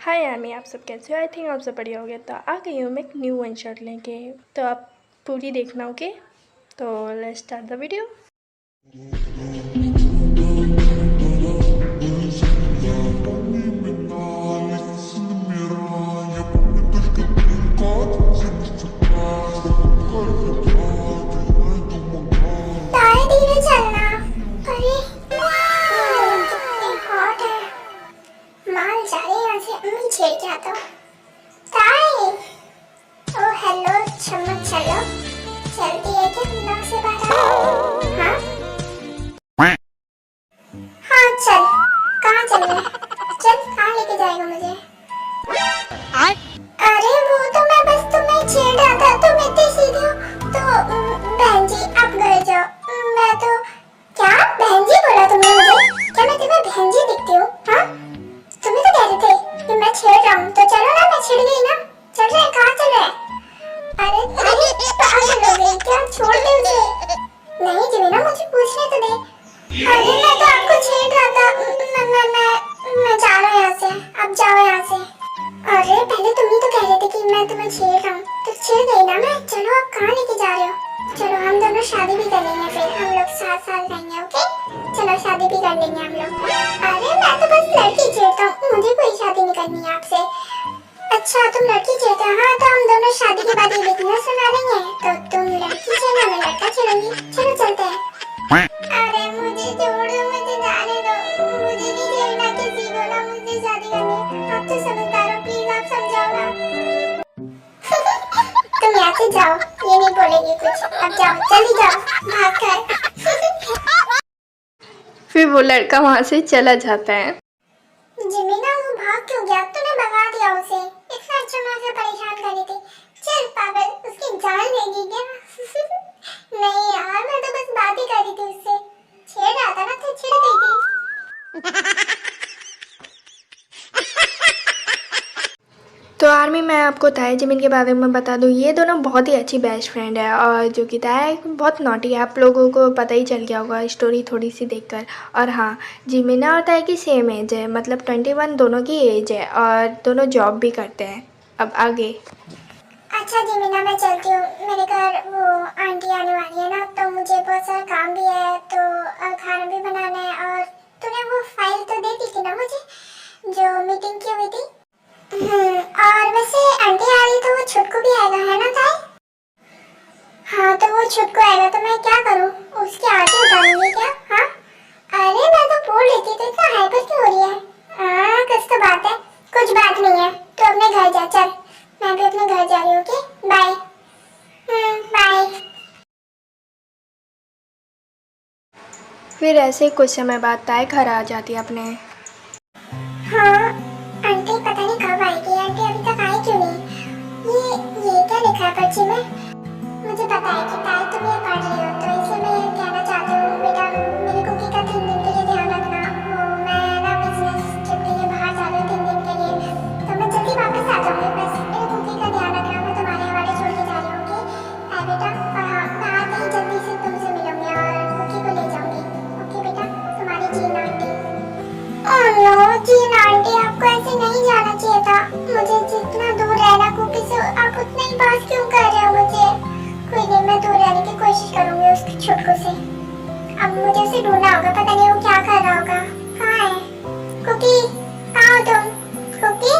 हाय आमी, आप सब कैसे हो? आई थिंक आप सब बढ़िया हो गया। तो आ गई हूँ मैं एक न्यू वन शॉट लेके, तो आप पूरी देखना। ओके, तो लेट्स स्टार्ट द वीडियो। धीरे चलना। अरे कितनी हॉट है। माल जा रही है यहाँ से, छेड़ के आता हूँ। ताई, ओ हेलो चम्मच, चलो चलती है क्या नाव से बाहर? हाँ हाँ चल, कहाँ चल रहे? चल, कहाँ लेके जाएगा मुझे? अरे वो तो मैं बस तुम्हें छेड़ रहा था, तुम इतने सीधे हो तो बहन जी आप घर जाओ। मैं तो क्या बहन जी बोला तुमने मुझे? क्या मैं तुम्हें बहन जी दिखती हूँ? हाँ, तुम्हें तो कह रहे थे कि मैं छेड़ रहा हूँ, तो चलो ना, मैं छिड़ गई ना। चल रहे, कहाँ चल रहे? अरे अरे पागल हो गई क्या? छोड़ दे उसे। नहीं जमीना, मुझे पूछने तो दे। अरे मैं तो आपको छेड़ रहा था। मैं जा रहा हूँ यहाँ से, अब जाओ यहाँ से। अरे पहले तुम ही तो कह रहे थे कि मैं तुम्हें छेड़ रहा हूँ, तो छेड़ गई ना मैं। चलो अब कहाँ लेके जा रहे हो? चलो हम दोनों शादी भी कर लेंगे, फिर हम लोग 7 साल रहेंगे। ओके, चलो शादी भी कर लेंगे हम लोग। अरे मैं तो बस लड़की छेड़ता हूँ, मुझे कोई शादी नहीं करनी है आपसे। अच्छा तुम लड़की छेड़ते हो? हाँ तो हम दोनों शादी के बाद ये बिजनेस सुना लेंगे। तो तुम लड़की छेड़ना, मैं लड़का छेड़ूंगी। चलो चलते हैं। अरे मुझे छोड़ दो, मुझे जाने दो। मुझे नहीं छेड़ना किसी को ना, मुझे शादी करनी है। आप तो समझदार हो, प्लीज आप समझाओ ना। तुम यहाँ से जाओ, ये नहीं बोलेगी कुछ। अब जाओ, जल्दी जाओ, भाग कर। फिर वो लड़का वहाँ से चला जाता है। जिमीना वो भाग क्यों गया? तूने भगा दिया उसे। इतना अच्छा मैं उसे परेशान कर रही थी। चल पागल, उसकी जान लेगी क्या? नहीं यार, मैं तो बस बात ही कर रही थी उससे। छेड़ रहा था ना, तो छिड़ गई थी। तो आर्मी, मैं आपको ताया जमीन के बारे में बता दूँ, ये दोनों बहुत ही अच्छी बेस्ट फ्रेंड है। और जो कि ताया बहुत नॉटी है, आप लोगों को पता ही चल गया होगा स्टोरी थोड़ी सी देखकर। और हाँ, जिमीना और ताया की सेम एज है, मतलब 21 दोनों की एज है, और दोनों जॉब भी करते हैं। अब आगे। अच्छा जिमीना, मैं चलती हूँ। मेरे घर वो आंटी आने वाली है ना, तो मुझे बहुत सारा काम भी है, तो खाना भी बनाना है। और तूने वो फाइल तो दे दी थी ना मुझे, जो मीटिंग की हुई थी। और वैसे आंटी आ रही तो वो छुटकू भी आएगा, है ना ताई? हाँ तो वो छुटकू आएगा तो मैं क्या करूँ? उसकी आरती उतारूंगी क्या? हाँ अरे मैं तो बोल रही थी, तो इतना हाइपर क्यों हो रही है? हाँ कुछ तो बात है। कुछ बात नहीं है, तो अपने घर जा। चल मैं भी अपने घर जा रही हूँ। Okay bye. बाय। फिर ऐसे कुछ समय बाद ताया घर आ जाती है अपने। हाँ आंटी पता नहीं कब आएगी। आंटी अभी तक आई क्यों नहीं? ये क्या लिखा है पर्ची में? मुझे पता है कि ताई तुम ये पढ़ रही हो, तो इसलिए मैं ये कहना चाहती हूँ बेटा, मेरी कुकी का 3 दिन के लिए ध्यान रखना। वो मैं ना बिजनेस ट्रिप के लिए बाहर जा रही हूँ 3 दिन के लिए, तो मैं जल्दी वापस आ जाऊँगी। बस मेरी कुकी का ध्यान रखना, मैं तुम्हारे हवाले छोड़ के जा रही हूँ। ओके बेटा, और हाँ मैं आते ही जल्दी से तुमसे मिलूंगी और कुकी को ले जाऊँगी। ओके बेटा, तुम्हारी Jean aunty. Oh no Jean aunty, आपको ऐसे नहीं जाना चाहिए था। मुझे जितना दूर रहना कुकी से, आप उतना ही पास क्यों कर रहे हो मुझे? कोई नहीं, मैं दूर रहने की कोशिश करूंगी उसके छुटकू से। अब मुझे उसे ढूंढना होगा, पता नहीं वो क्या कर रहा होगा। कहाँ है कुकी? कहाँ हो तुम कुकी?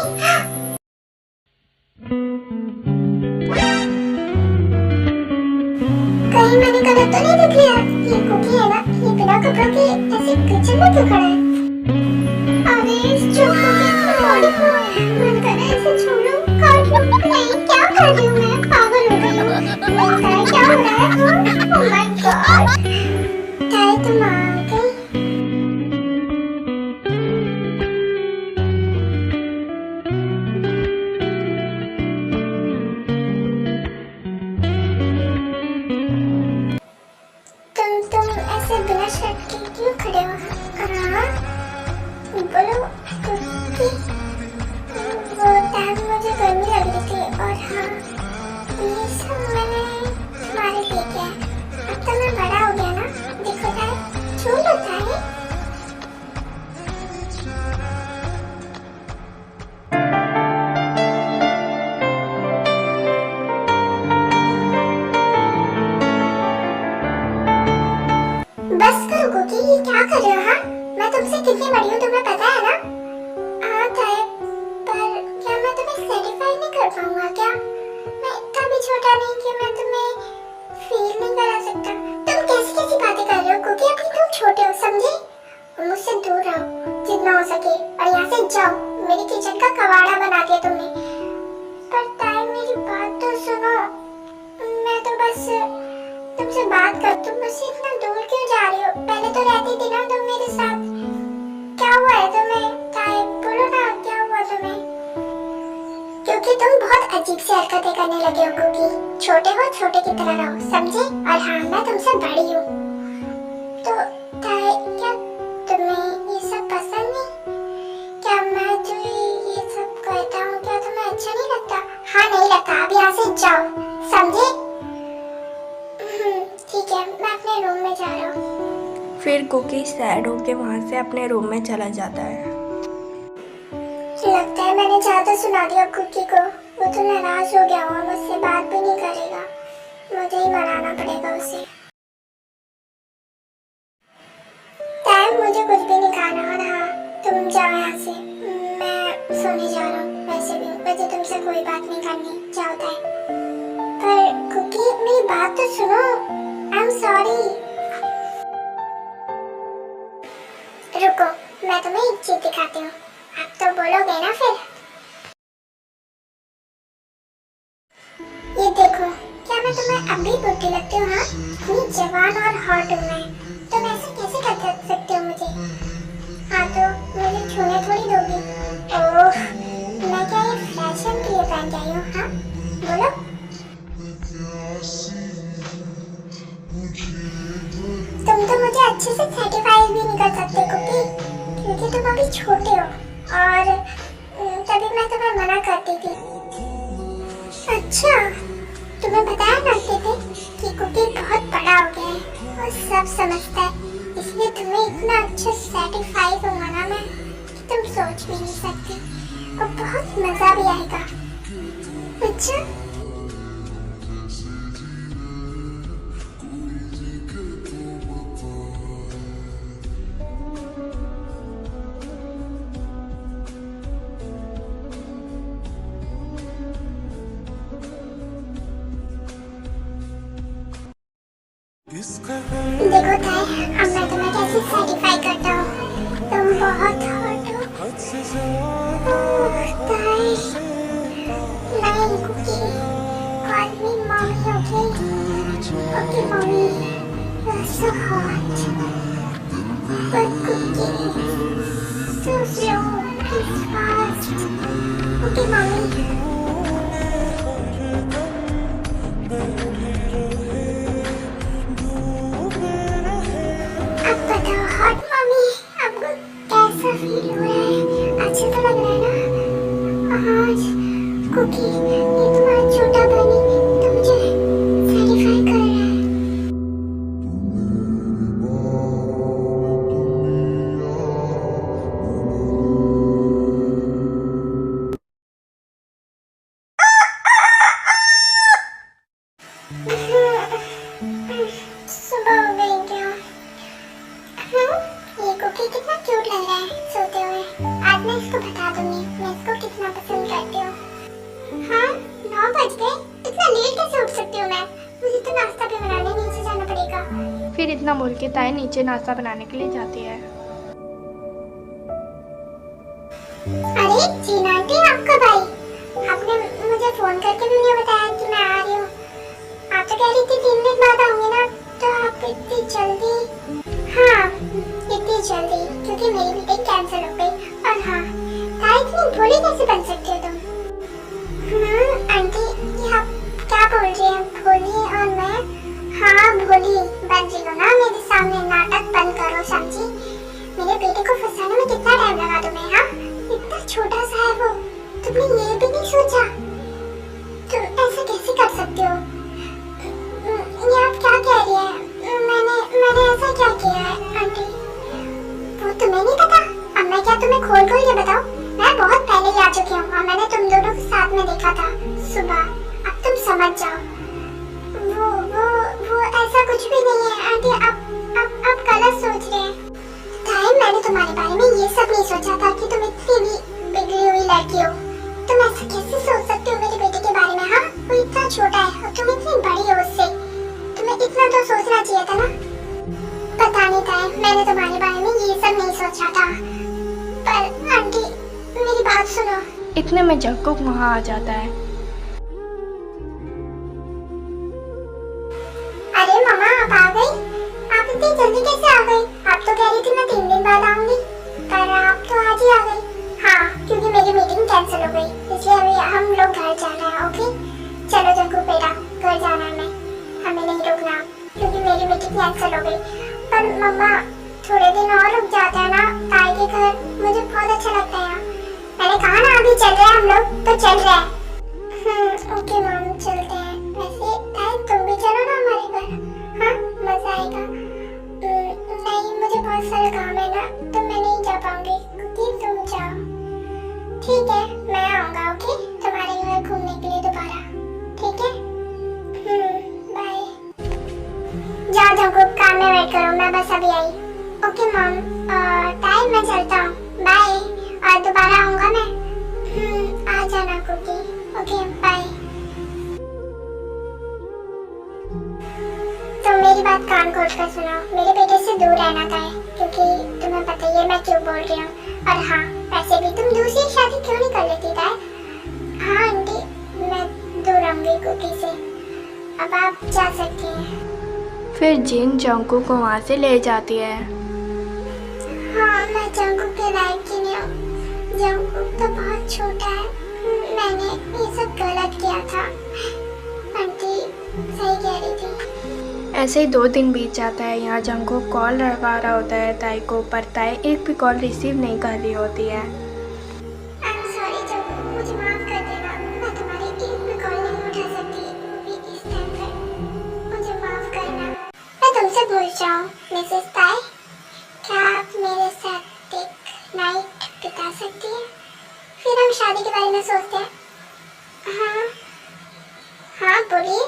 कहीं मैंने गलत तो नहीं देख लिया? ये कुकी है ना, ये बिना कपड़ों के ऐसे किचन में क्यों खड़ा है? अरे इस छुटकू की बॉडी को मन कर रहा है ऐसे छोड़ूं, काट लूं। नहीं, क्या कर रही हूँ मैं? पागल हो गई हूँ। लगता है क्या हो रहा है? ओह माय गॉड, ताई तुम आ गई। तुम ऐसे बिना शर्ट के क्यों खड़े हो? हाँ बोलो कुकी। वो टाइम मुझे गर्मी लग रही थी, और हाँ ये सब मैंने तुम्हारे लिए किया है। अब तो मैं बड़ा हो गया ना, देखो ताई हो कुकी, ये क्या कर रहे हो? हाँ, मैं तुमसे कितनी बड़ी हूँ तुम्हें पता है ना? हाँ ताए, पर क्या मैं तुम्हें सेटिस्फाई नहीं कर पाऊंगा क्या? मैं इतना भी छोटा नहीं कि मैं तुम्हें फील नहीं करा सकता। तुम कैसी कैसी बातें कर रहे हो कुकी? अभी तुम छोटे हो, समझे? मुझसे दूर रहो जितना हो सके और यहाँ से जाओ। मेरी किचन का कबाड़ा बना दिया तुमने। पर ताए मेरी बात तो सुनो, मैं तो बस तुमसे बात कर, तुम मुझसे इतना दूर क्यों जा रही हो? पहले तो रहती थी ना तुम मेरे साथ। क्या हुआ है तुम्हें ताए? बोलो ना क्या हुआ तुम्हें? क्योंकि तुम बहुत अजीब सी हरकतें करने लगे हो कुकी। छोटे हो, छोटे की तरह रहो, समझे? और हाँ, मैं तुमसे बड़ी हूँ। तो ताए, क्या तुम्हें ये सब पसंद नहीं? क्या मैं जो ये सब कहता हूँ क्या तुम्हें अच्छा नहीं लगता? हाँ नहीं लगता, अब यहाँ से जाओ, समझे? ठीक है, मैं अपने रूम में जा रहा हूँ। फिर कुकी सैड होके वहाँ से अपने रूम में चला जाता है। लगता है मैंने ज्यादा सुना दिया कुकी को। वो तो नाराज हो गया होगा, मुझसे बात भी नहीं करेगा। मुझे ही मनाना पड़ेगा उसे। टाइम मुझे कुछ भी नहीं खाना। और हाँ, तुम जाओ यहाँ से, मैं सोने जा रहा हूँ। वैसे भी मुझे तुमसे कोई बात नहीं करनी, जाओ टाइम। पर कुकी मेरी बात तो सुनो। I am sorry. रुको, मैं तुम्हें एक चीज दिखाती हूँ। आप तो बोलोगे ना फिर। ये देखो, क्या मैं तुम्हें अभी बुढ़ी लगती हूँ? हाँ, इतनी जवान और हॉट हूँ मैं। तुम ऐसे कैसे कर सकते हो मुझे? हाँ तो मुझे छूने थोड़ी दोगी। ओह, मैं क्या ये फैशन के लिए पहन के आई हूँ? हाँ बोलो। तुम तो मुझे अच्छे से सेटिस्फाई भी नहीं कर सकते कुकी, क्योंकि तुम अभी छोटे हो और तभी मैं तुम्हें मना करती थी। अच्छा, तुम्हें बताया करते थे कि कुकी बहुत बड़ा हो गया है, वो सब समझता है, इसलिए तुम्हें इतना अच्छा सेटिस्फाई दूंगा ना मैं कि तुम सोच भी नहीं सकती, और बहुत मजा भी आएगा। अच्छा देखो ताई, अब मैं तुम्हें कैसे सेटिस्फाई करता हूँ। तुम बहुत हॉट हो। ताई, नहीं Cookie, call me mummy, okay? Okay mummy, you are so hot. But Cookie, so slow, please fast. Okay mummy. Hot mummy, आपको कैसा फील हो रहा है? अच्छा तो लग रहा है ना? आज कुकी, ये तुम्हारा छोटा बनी तो मुझे सेटिस्फाई कर रहा है। सुबह हो गई क्या? ये कुकी कितना क्यूट लग रहा है सोते हुए। आज मैं इसको बता दूंगी मैं इसको कितना पसंद करती हूँ। हाँ, 9 बज गए, इतना लेट कैसे उठ सकती हूँ मैं? मुझे तो नाश्ता भी बनाने नीचे जाना पड़ेगा। फिर इतना बोल के ताई नीचे नाश्ता बनाने के लिए जाती है। अरे जीना आंटी, आप कब आई? आपने मुझे फोन करके भी नहीं बताया कि मैं आ रही हूँ। आप तो कह रही थी 3 दिन बाद आऊंगी ना, तो आप इतनी जल्दी? हाँ, इतनी जल्दी क्योंकि मेरी मीटिंग कैंसिल हो गई। और हाँ, ताई इतनी भोली कैसे बन सकती हो तुम? आंटी, ये आप क्या बोल रही हैं? भोली और मैं? हाँ, भोली बन रही हो ना मेरे सामने। नाटक बंद करो, समझी? मेरे बेटे को फंसाने में कितना टाइम लगा तुम्हें? हाँ, इतना छोटा सा है वो, तुमने ये भी नहीं सोचा? तुम ऐसा कैसे कर सकते हो? ये आप क्या कह रही हैं? मैंने ऐसा क्या किया है आंटी? वो तुम्हें नहीं पता? अब मैं क्या तुम्हें खोल के बताऊं? मैं बहुत पहले ही आ चुकी हूँ और मैंने तुम दोनों को साथ में देखा था सुबह। अब तुम समझ जाओ। वो ऐसा कुछ भी नहीं है आंटी। अब गलत सोच रहे हैं? ताई, मैंने तुम्हारे बारे में ये सब नहीं सोचा था कि तुम इतनी भी बिगड़ी हुई लड़की हो। तुम ऐसा कैसे सोच सकते हो मेरे बेटे के बारे में? हाँ, वो इतना छोटा है और तुम इतनी बड़ी हो उससे। तुम्हें इतना तो सोचना चाहिए था ना। पता नहीं ताई, मैंने तुम्हारे बारे में ये सब नहीं सोचा था। पर आंटी, मेरी बात सुनो। इतने में जंगकुक वहाँ आ जाता है। अरे मामा, आप आ गई? आप इतनी जल्दी कैसे आ गई? आप तो कह रही थी मैं 3 दिन बाद आऊंगी, पर आप तो आज ही आ गई। हाँ, क्योंकि मेरी मीटिंग कैंसिल हो गई, इसलिए अभी हम लोग घर जा रहे हैं। ओके, चलो जंगकुक बेटा, घर जाना है हमें नहीं रुकना, क्योंकि मेरी मीटिंग कैंसिल हो गई। पर मम्मा, थोड़े दिन और रुक जाते हैं ना ताई के घर, मुझे बहुत अच्छा लगता है यहाँ। मैंने कहा ना अभी चल रहे हैं हम लोग, तो चल रहे हैं। ओके मॉम, चलते हैं। वैसे ताई, तुम भी चलो ना हमारे घर। हाँ, मजा आएगा। नहीं, मुझे बहुत सारा काम है ना, तो मैं नहीं जा पाऊंगी, क्योंकि तुम जाओ। ठीक है, मैं आऊंगा। ओके, तुम्हारे घर घूमने के लिए दोबारा। ठीक है, बाय। जाओ जंगकुक, काम में वेट करो, मैं बस अभी आई। ओके मॉम, ताई मैं चलता हूँ, बाय। और दोबारा आऊंगा मैं। आ जाना कुकी। Okay, bye. तो मेरी बात कान खोल कर सुनो, मेरे बेटे से दूर रहना था, क्योंकि तुम्हें पता ही है मैं क्यों बोल रही हूँ। और हाँ, वैसे भी तुम दूसरी शादी क्यों नहीं कर लेती था? हाँ आंटी, मैं दूर रहूंगी कुकी से। अब आप जा सकती हैं। फिर जिन जंगकुक को वहाँ से ले जाती है। हाँ, मैं जंगकुक के लायक ही नहीं हूँ। जंगकुक तो बहुत छोटा है, मैंने ये सब गलत किया था। आंटी सही कह रही थी। ऐसे ही 2 दिन बीत जाता है। यहाँ जंगकुक कॉल लगा रहा होता है ताई को, पर ताई एक भी कॉल रिसीव नहीं कर रही होती है। I'm sorry जंगकुक, मुझे माफ कर देना। मैं तुम्हारी एक भी कॉल नहीं उठा सकती, वो भी इस टाइम पे। मुझे माफ करना। मैं तुमसे पूछ रहा हूँ, मिसेस ताई, क्या आप मेरे साथ एक नाइट बिता सकती हैं? फिर हम शादी के बारे में सोचते हैं। हाँ हाँ, बोलिए।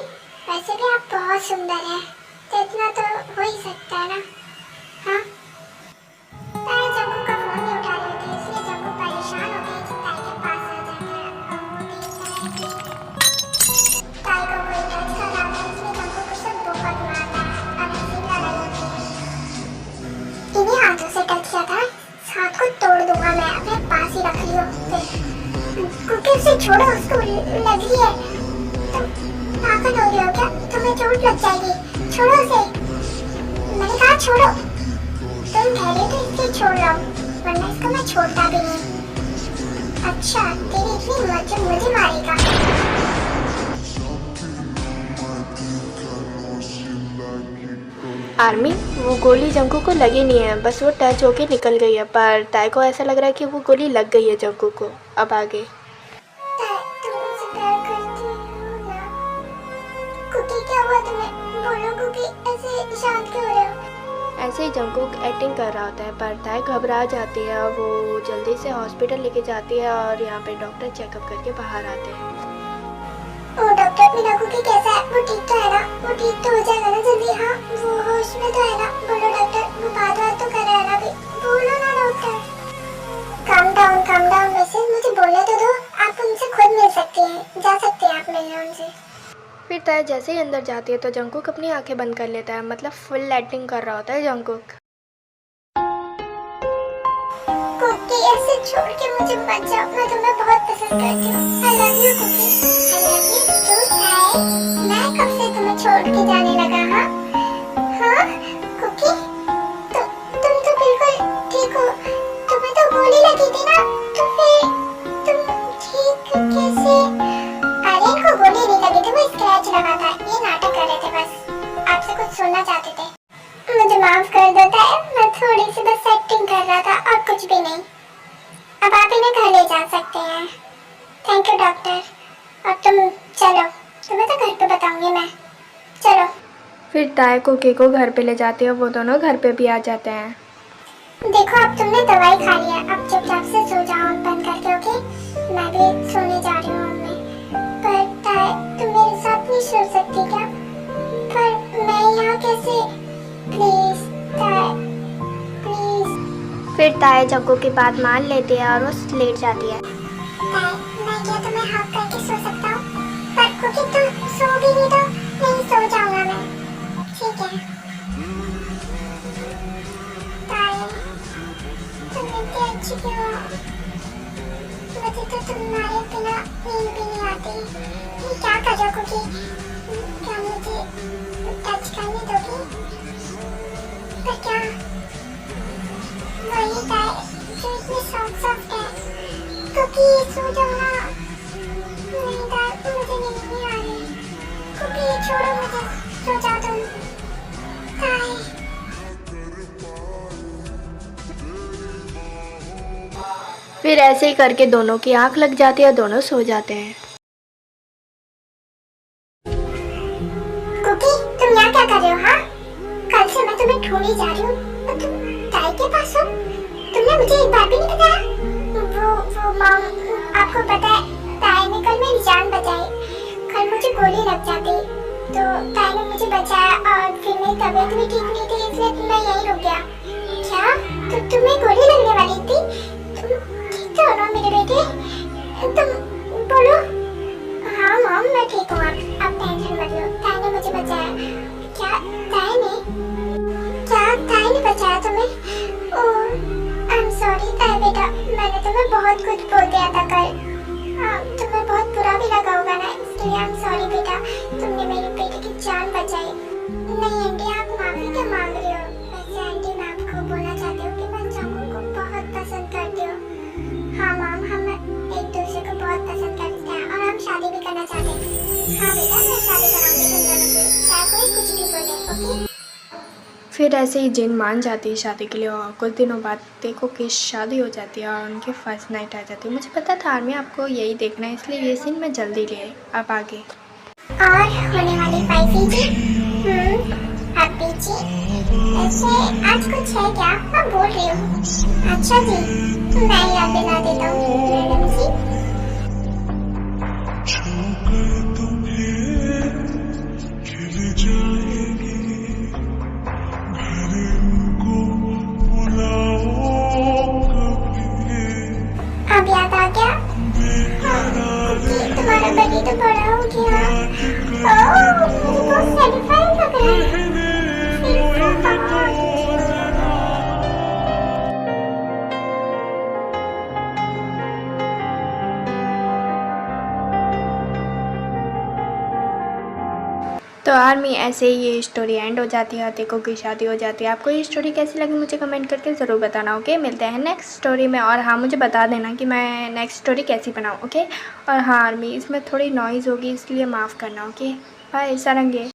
वैसे भी आप बहुत सुंदर हैं, तो इतना तो हो ही सकता है ना। हाँ, ताई जंगकुक का फोन नहीं उठा रहे थे, इसलिए जंगकुक परेशान हो गई। ताई के पास आ जाता है और वो देखता है कि ताई को कोई टच कर रहा है, इसलिए जंगकुक उसे बहुत मारता है और ऐसी लड़ाई होती है। इन्हीं हाथों से टच किया था, हाथ को तोड़ दूंगा मैं, अपने पास ही रख लियो। कुकी उसे छोड़ो, उसको लग रही है। तुम पागल हो गए हो क्या? तुम्हें चोट लग जाएगी, छोड़ो उसे। मैंने कहा छोड़ो। तुम कह रहे तो इसलिए छोड़ रहा हूँ, वरना इसको मैं छोड़ता भी नहीं। अच्छा, तेरी इतनी हिम्मत जो मुझे मारेगा? आर्मी, वो गोली जंगकुक को लगी नहीं है, बस वो टच होके निकल गई है, पर ताई को ऐसा लग रहा है कि वो गोली लग गई है जंगकुक को। अब आगे तुम मुझसे प्यार करती हो ना? कुकी, क्या हुआ तुम्हें? बोलो कुकी, ऐसे शांत क्यों हो रहे हो? ऐसे ही जंगकुक एक्टिंग कर रहा होता है, पर ताई घबरा जाती है और वो जल्दी से हॉस्पिटल लेके जाती है और यहाँ पे डॉक्टर चेकअप करके बाहर आते हैं। ओ डॉक्टर, मेरा कुकी कैसा है? वो ठीक तो है ना? वो ठीक तो हो जाएगा ना जल्दी? हाँ, वो होश में तो है ना? बोलो डॉक्टर, वो बात तो कर रहा है ना अभी? बोलो ना doctor. Calm down, calm down. वैसे मुझे बोलने तो दो, आप उनसे खुद मिल सकती हैं, जा सकते हैं आप मिलने उनसे। फिर ताई जैसे ही अंदर जाती है तो जंगकुक अपनी आंखें बंद कर लेता है, मतलब फुल एक्टिंग कर रहा होता है जंगकुक। कुकी, ऐसे छोड़ के मुझे मत जाओ, मैं तुम्हें बहुत पसंद करती हूँ। I love you Cookie, I love you too ताई। मैं कब से तुम्हें छोड़ के जाने लगा? हाँ हाँ कुकी, तुम तो बिल्कुल ठीक हो। तुम्हें तो गोली लगी थी ना, तो फिर तुम ठीक कैसे? अरे इनको गोली नहीं लगी थी, वो स्क्रैच लगा था। ये नाटक कर रहे थे, बस आपसे कुछ सुनना चाहते थे। मुझे माफ कर दो ताई, मैं थोड़ी सी बस एक्टिंग कर रहा था और कुछ भी नहीं। अब आप इन्हें घर ले जा सकते हैं। Thank you doctor. अब तुम चलो, तुम्हें तो घर पे बताऊंगी मैं। चलो। फिर ताई कुकी को घर पे ले जाती है, वो दोनों घर पे भी आ जाते हैं। देखो, अब तुमने दवाई खा लिया, अब चुपचाप से सो जाओ आँख बंद करके। ओके, मैं भी सोने जा रही हूँ। पर ताई, तुम मेरे साथ नहीं सो सकती क्या? पर मैं यहाँ कैसे? प्लीज ताई, फिर ताया जग्गू की बात मान लेती है और वो लेट जाती है। मैं क्या तुम्हें हक करके सो सकता हूँ, पर कुकी तुम सोगी नहीं तो नहीं सो जाऊंगा मैं, ठीक है? ताया, तुम इतनी अच्छी क्यों हो? मुझे तो तुम्हारे बिना नींद भी नहीं आती। ये क्या कर रहे हो कुकी? क्या मुझे टच करने दोगी? पर क्या वही ताया जो इतनी सॉफ्ट है? कुकी सो जाओ ना। नहीं ताया, मुझे नींद नहीं आ रही। कुकी छोड़ो मुझे, सो जाओ तुम। ताया, फिर ऐसे ही करके दोनों की आंख लग जाती है, दोनों सो जाते हैं। कुकी तुम यहाँ क्या कर रहे हो? हाँ, कल से मैं तुम्हें ढूंढी जा रही हूँ और तुम ताई के पास हो। तुमने मुझे एक बार भी नहीं बताया। वो मॉम, आपको पता है ताई ने कल मेरी जान बचाई। कल मुझे गोली लग जाती तो ताई ने मुझे बचाया और फिर मेरी तबीयत भी ठीक नहीं थी, इसलिए मैं यहीं रुक गया। क्या तो तुम्हें गोली लगने वाली थी? तुम ठीक तो हो ना मेरे बेटे? तुम बोलो। हाँ मॉम, मैं ठीक हूँ। आप टेंशन मत लो, ताई ने मुझे बचाया। क्या ताई ने बचाया तुम्हें? ओह आई एम सॉरी ताई बेटा, मैंने तुम्हें बहुत कुछ बोल दिया था कल। हाँ, तुम्हें बहुत बुरा भी लगा होगा ना, इसलिए आई एम सॉरी बेटा। तुमने मेरे बेटे की जान बचाई। नहीं आंटी, आप माफी क्यों मांग रही हो? वैसे आंटी, मैं आपको बोलना चाहती हूँ कि मैं जंगू को बहुत पसंद करती हूँ। हाँ मॉम, हम एक दूसरे को बहुत पसंद करते हैं और हम शादी भी करना चाहते हैं। हाँ बेटा, मैं शादी कराऊंगी तुम दोनों की, चाहे कोई कुछ भी बोले, ओके? फिर ऐसे ही जिन मान जाती है शादी के लिए और कुछ दिनों बाद देखो कि शादी हो जाती है और उनकी फर्स्ट नाइट आ जाती है। मुझे पता था आर्मी आपको यही देखना है, इसलिए ये सीन मैं जल्दी ले आई। अब आगे और होने वाली वाइफी जी, हैप्पी जी, ऐसे आज कुछ है क्या? मैं बोल रही हूँ। अच्छा जी, मैं याद दिला देता हूँ मैडम जी। अब याद आ गया? हाँ, कुकी तुम्हारा बेटी तो बड़ा हो गया। ओह, मुझे बहुत सैटिस्फाइड लग रहा है। तो आर्मी ऐसे ही ये स्टोरी एंड हो जाती है, देखो की शादी हो जाती है। आपको ये स्टोरी कैसी लगी मुझे कमेंट करके ज़रूर बताना, ओके? मिलते हैं नेक्स्ट स्टोरी में। और हाँ, मुझे बता देना कि मैं नेक्स्ट स्टोरी कैसी बनाऊँ, ओके? और हाँ आर्मी, इसमें थोड़ी नॉइज़ होगी इसलिए माफ़ करना, ओके? बाय सारंगे।